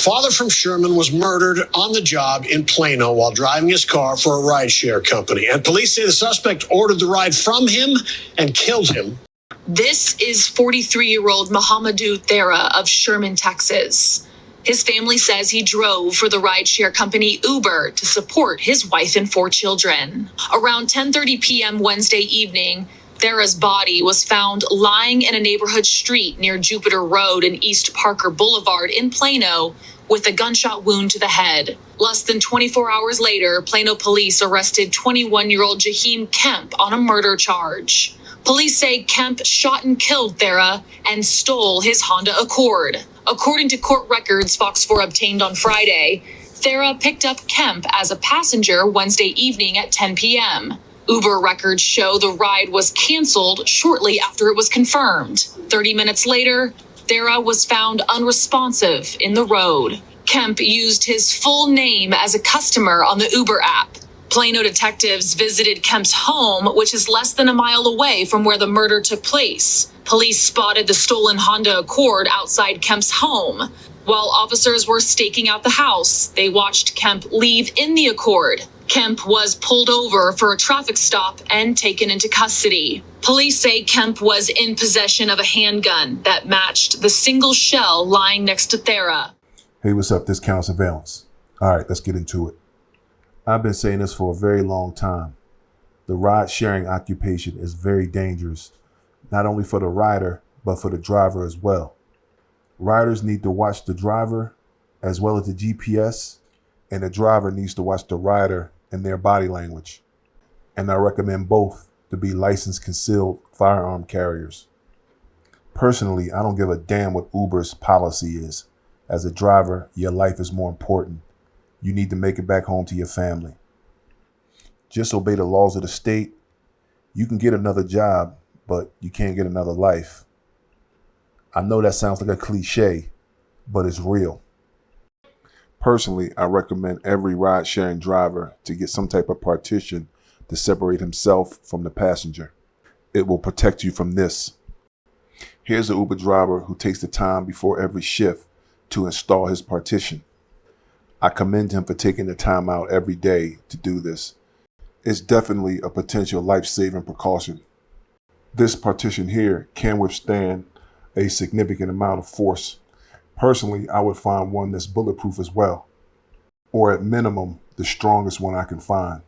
father from Sherman was murdered on the job in Plano while driving his car for a rideshare company. And police say the suspect ordered the ride from him and killed him. This is 43-year-old Mohamedou Thera of Sherman, Texas. His family says he drove for the rideshare company Uber to support his wife and 4 children. Around 10:30 p.m. Wednesday evening, Thera's body was found lying in a neighborhood street near Jupiter Road and East Parker Boulevard in Plano with a gunshot wound to the head. Less than 24 hours later, Plano police arrested 21-year-old Jaheim Kemp on a murder charge. Police say Kemp shot and killed Thera and stole his Honda Accord. According to court records Fox 4 obtained on Friday, Thera picked up Kemp as a passenger Wednesday evening at 10 p.m. Uber records show the ride was canceled shortly after it was confirmed. 30 minutes later, Thera was found unresponsive in the road. Kemp used his full name as a customer on the Uber app. Plano detectives visited Kemp's home, which is less than a mile away from where the murder took place. Police spotted the stolen Honda Accord outside Kemp's home. While officers were staking out the house, they watched Kemp leave in the Accord. Kemp was pulled over for a traffic stop and taken into custody. Police say Kemp was in possession of a handgun that matched the single shell lying next to Thera. Hey, what's up? This counter surveillance. All right, let's get into it. I've been saying this for a very long time. The ride-sharing occupation is very dangerous, not only for the rider, but for the driver as well. Riders need to watch the driver as well as the GPS, and the driver needs to watch the rider and their body language. And I recommend both to be licensed concealed firearm carriers. Personally, I don't give a damn what Uber's policy is. As a driver, your life is more important. You need to make it back home to your family. Just obey the laws of the state. You can get another job, but you can't get another life. I know that sounds like a cliche, but it's real. Personally, I recommend every ride-sharing driver to get some type of partition to separate himself from the passenger. It will protect you from this. Here's an Uber driver who takes the time before every shift to install his partition. I commend him for taking the time out every day to do this. It's definitely a potential life-saving precaution. This partition here can withstand a significant amount of force. Personally, I would find one that's bulletproof as well, or at minimum, the strongest one I can find.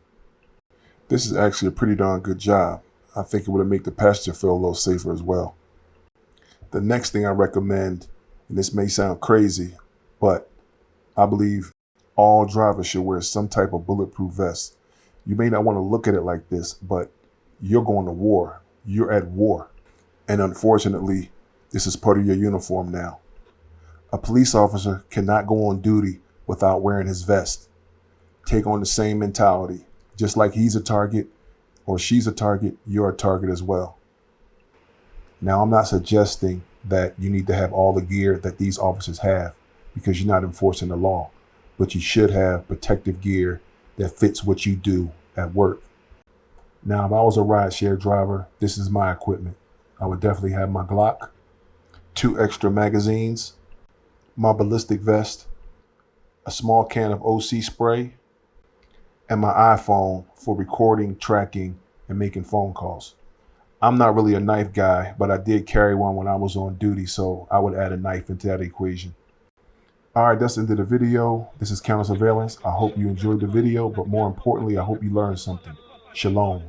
This is actually a pretty darn good job. I think it would make the passenger feel a little safer as well. The next thing I recommend, and this may sound crazy, but I believe all drivers should wear some type of bulletproof vest. You may not want to look at it like this, but you're going to war. You're at war. And unfortunately, this is part of your uniform now. A police officer cannot go on duty without wearing his vest. Take on the same mentality. Just like he's a target or she's a target, you're a target as well. Now, I'm not suggesting that you need to have all the gear that these officers have because you're not enforcing the law, but you should have protective gear that fits what you do at work. Now, if I was a rideshare driver, this is my equipment. I would definitely have my Glock, 2 extra magazines, my ballistic vest, a small can of OC spray, and my iPhone for recording, tracking, and making phone calls. I'm not really a knife guy, but I did carry one when I was on duty, so I would add a knife into that equation. All right, that's the end of the video. This is Counter Surveillance. I hope you enjoyed the video, but more importantly, I hope you learned something. Shalom.